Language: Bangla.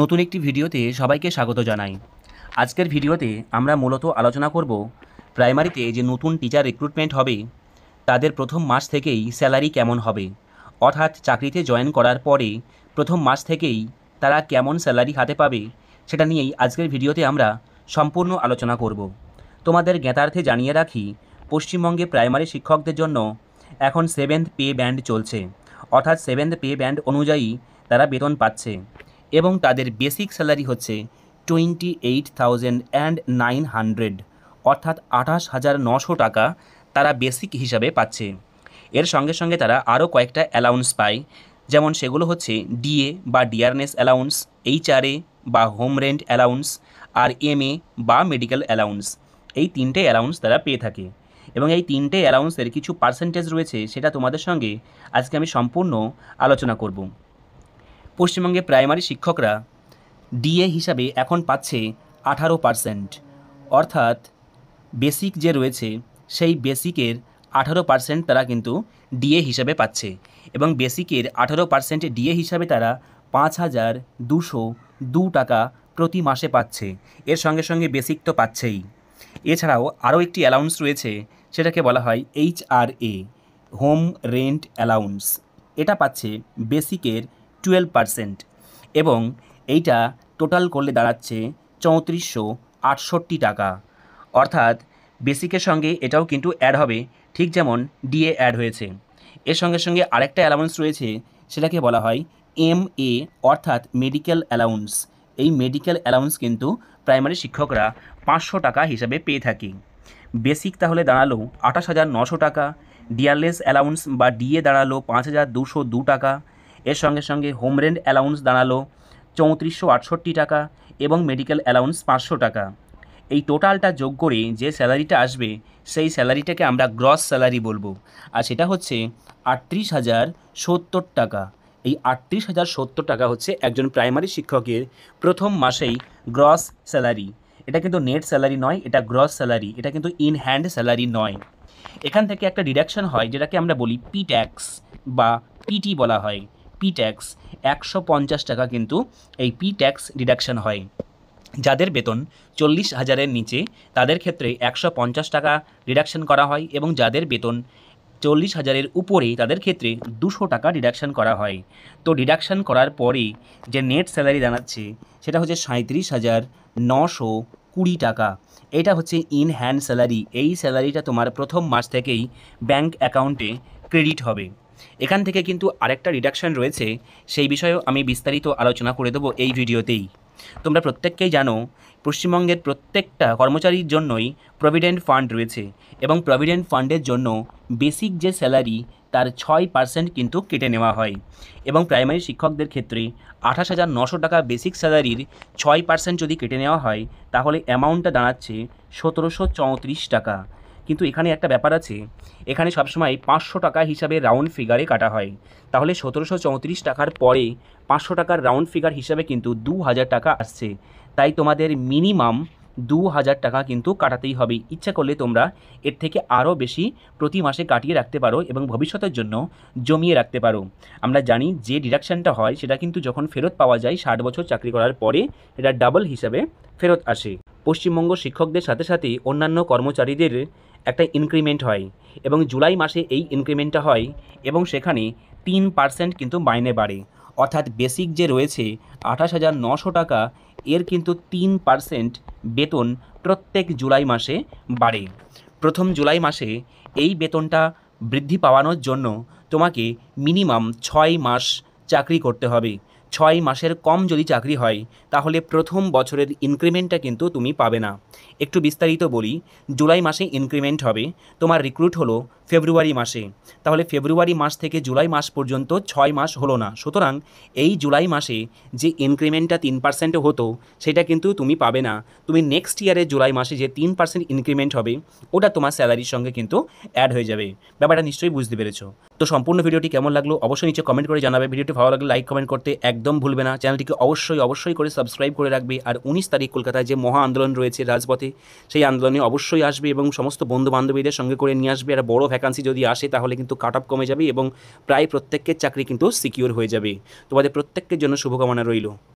নতুন একটি ভিডিওতে সবাইকে স্বাগত জানাই। আজকের ভিডিওতে আমরা মূলত আলোচনা করব প্রাইমারিতে যে নতুন টিচার রিক্রুটমেন্ট হবে তাদের প্রথম মাস থেকেই স্যালারি কেমন হবে, অর্থাৎ চাকরিতে জয়েন করার পরে প্রথম মাস থেকেই তারা কেমন স্যালারি হাতে পাবে সেটা নিয়েই আজকের ভিডিওতে আমরা সম্পূর্ণ আলোচনা করব। তোমাদের জ্ঞাতার্থে জানিয়ে রাখি, পশ্চিমবঙ্গে প্রাইমারি শিক্ষকদের জন্য এখন 7th পে ব্যান্ড চলছে, অর্থাৎ 7th পে ব্যান্ড অনুযায়ী তারা বেতন পাচ্ছে এবং তাদের বেসিক স্যালারি হচ্ছে 28,900, অর্থাৎ 28,900 টাকা তারা বেসিক হিসাবে পাচ্ছে। এর সঙ্গে সঙ্গে তারা আরও কয়েকটা অ্যালাউন্স পায়, যেমন সেগুলো হচ্ছে ডিএ বা ডিয়ারনেস অ্যালাউন্স, এইচআরএ বা হোম রেন্ট অ্যালাউন্স, আর এমএ বা মেডিকেল অ্যালাউন্স। এই তিনটে অ্যালাউন্স তারা পেয়ে থাকে এবং এই তিনটে অ্যালাউন্সের কিছু পার্সেন্টেজ রয়েছে, সেটা তোমাদের সঙ্গে আজকে আমি সম্পূর্ণ আলোচনা করব। পশ্চিমবঙ্গে প্রাইমারি শিক্ষকরা ডিএ হিসাবে এখন পাচ্ছে 18%, অর্থাৎ বেসিক যে রয়েছে সেই বেসিকের 18% তারা কিন্তু ডিএ হিসাবে পাচ্ছে এবং বেসিকের 18% ডিএ হিসাবে তারা 5,202 টাকা প্রতি মাসে পাচ্ছে। এর সঙ্গে সঙ্গে বেসিক তো পাচ্ছেই, এছাড়াও আরও একটি অ্যালাউন্স রয়েছে, সেটাকে বলা হয় এইচআরএ, হোম রেন্ট অ্যালাউন্স। এটা পাচ্ছে বেসিকের 12% এবং এইটা টোটাল করলে দাঁড়াচ্ছে 3468 টাকা, অর্থাৎ বেসিকের সঙ্গে এটাও কিন্তু অ্যাড হবে, ঠিক যেমন ডিএ অ্যাড হয়েছে। এর সঙ্গে সঙ্গে আরেকটা অ্যালাউন্স রয়েছে, সেটাকে বলা হয় এমএ, অর্থাৎ মেডিকেল অ্যালাউন্স। এই মেডিকেল অ্যালাউন্স কিন্তু প্রাইমারি শিক্ষকরা 500 টাকা হিসাবে পেয়ে থাকি। বেসিক তাহলে দাঁড়ালো 28,900 টাকা, ডিয়ারলেস অ্যালাউন্স বা ডিএ দাঁড়ালো 5,202 টাকা, এর সঙ্গে সঙ্গে হোম রেন্ট অ্যালাউন্স দাঁড়ালো 3468 টাকা এবং মেডিকেল অ্যালাউন্স 500 টাকা। এই টোটালটা যোগ করে যে স্যালারিটা আসবে সেই স্যালারিটাকে আমরা গ্রস স্যালারি বলবো, আর সেটা হচ্ছে 38,070 টাকা। এই 38,070 টাকা হচ্ছে একজন প্রাইমারি শিক্ষকের প্রথম মাসেই গ্রস স্যালারি। এটা কিন্তু নেট স্যালারি নয়, এটা গ্রস স্যালারি, এটা কিন্তু ইন হ্যান্ড স্যালারি নয়। এখান থেকে একটা ডিডাকশন হয়, যেটাকে আমরা বলি পি ট্যাক্স বা পিটি বলা হয়। পি ট্যাক্স 150 টাকা কিন্তু এই পি ট্যাক্স ডিডাকশন হয়। যাদের বেতন 40,000-এর নিচে তাদের ক্ষেত্রে 150 টাকা ডিডাকশন করা হয় এবং যাদের বেতন 40,000-এর উপরে তাদের ক্ষেত্রে 200 টাকা ডিডাকশন করা হয়। তো ডিডাকশন করার পরে যে নেট স্যালারি দাঁড়াচ্ছে সেটা হচ্ছে 37,920 টাকা। এটা হচ্ছে ইন হ্যান্ড স্যালারি। এই স্যালারিটা তোমার প্রথম মাস থেকেই ব্যাংক অ্যাকাউন্টে ক্রেডিট হবে। এখান থেকে কিন্তু আরেকটা ডিডাকশন রয়েছে, সেই বিষয়েও আমি বিস্তারিত আলোচনা করে দেবো এই ভিডিওতেই। তোমরা প্রত্যেককেই জানো, পশ্চিমবঙ্গের প্রত্যেকটা কর্মচারীর জন্যই প্রভিডেন্ট ফান্ড রয়েছে এবং প্রভিডেন্ট ফান্ডের জন্য বেসিক যে স্যালারি তার 6% কিন্তু কেটে নেওয়া হয় এবং প্রাইমারি শিক্ষকদের ক্ষেত্রে 28,900 টাকা বেসিক স্যালারির 6% যদি কেটে নেওয়া হয় তাহলে অ্যামাউন্টটা দাঁড়াচ্ছে 1,734 টাকা। কিন্তু এখানে একটা ব্যাপার আছে, এখানে সবসময় 500 টাকা হিসাবে রাউন্ড ফিগারে কাটা হয়, তাহলে 1,734 টাকার পরে 500 টাকার রাউন্ড ফিগার হিসাবে কিন্তু 2,000 টাকা আসছে। তাই তোমাদের মিনিমাম 2,000 টাকা কিন্তু কাটাতেই হবে। ইচ্ছা করলে তোমরা এর থেকে আরও বেশি প্রতি মাসে কাটিয়ে রাখতে পারো এবং ভবিষ্যতের জন্য জমিয়ে রাখতে পারো। আমরা জানি যে ডিডাকশানটা হয় সেটা কিন্তু যখন ফেরত পাওয়া যায় 60 বছর চাকরি করার পরে এটা ডাবল হিসাবে ফেরত আসে। পশ্চিমবঙ্গ শিক্ষকদের সাথে সাথে অন্যান্য কর্মচারীদের একটা ইনক্রিমেন্ট হয় এবং জুলাই মাসে এই ইনক্রিমেন্টটা হয় এবং সেখানে 3% কিন্তু মাইনে বাড়ে, অর্থাৎ বেসিক যে রয়েছে 28,900 টাকা, এর কিন্তু 3% বেতন প্রত্যেক জুলাই মাসে বাড়ে। প্রথম জুলাই মাসে এই বেতনটা বৃদ্ধি পাওয়ানোর জন্য তোমাকে মিনিমাম 6 মাস চাকরি করতে হবে। 6 মাসের কম যদি চাকরি হয় তাহলে প্রথম বছরের ইনক্রিমেন্টটা কিন্তু তুমি পাবে না। একটু বিস্তারিত বলি, জুলাই মাসে ইনক্রিমেন্ট হবে, তোমার রিক্রুট হলো ফেব্রুয়ারি মাসে, তাহলে ফেব্রুয়ারি মাস থেকে জুলাই মাস পর্যন্ত 6 মাস হলো না। সুতরাং এই জুলাই মাসে যে ইনক্রিমেন্টটা 3% হতো সেটা কিন্তু তুমি পাবে না। তুমি নেক্সট ইয়ারের জুলাই মাসে যে 3% ইনক্রিমেন্ট হবে ওটা তোমার স্যালারির সঙ্গে কিন্তু অ্যাড হয়ে যাবে। ব্যাপারটা নিশ্চয়ই বুঝতে পেরেছো। তো সম্পূর্ণ ভিডিওটি কেমন লাগলো অবশ্যই নিচে কমেন্ট করে জানাবে। ভিডিওটি ভালো লাগলে লাইক কমেন্ট করতে একদম ভুলবে না। চ্যানেলটিকে অবশ্যই করে সাবস্ক্রাইব করে রাখবে। আর 19 তারিখ কলকাতায় যে মহা আন্দোলন রয়েছে রাজপথে, সেই আন্দোলনে অবশ্যই আসবে এবং সমস্ত বন্ধু বান্ধবীদের সঙ্গে করে নিয়ে আসবে। আর বড় ভ্যাকান্সি যদি আসে তাহলে কিন্তু কাট অফ কমে যাবে এবং প্রায় প্রত্যেকের চাকরি কিন্তু সিকিউর হয়ে যাবে। তোমাদের প্রত্যেকের জন্য শুভকামনা রইল।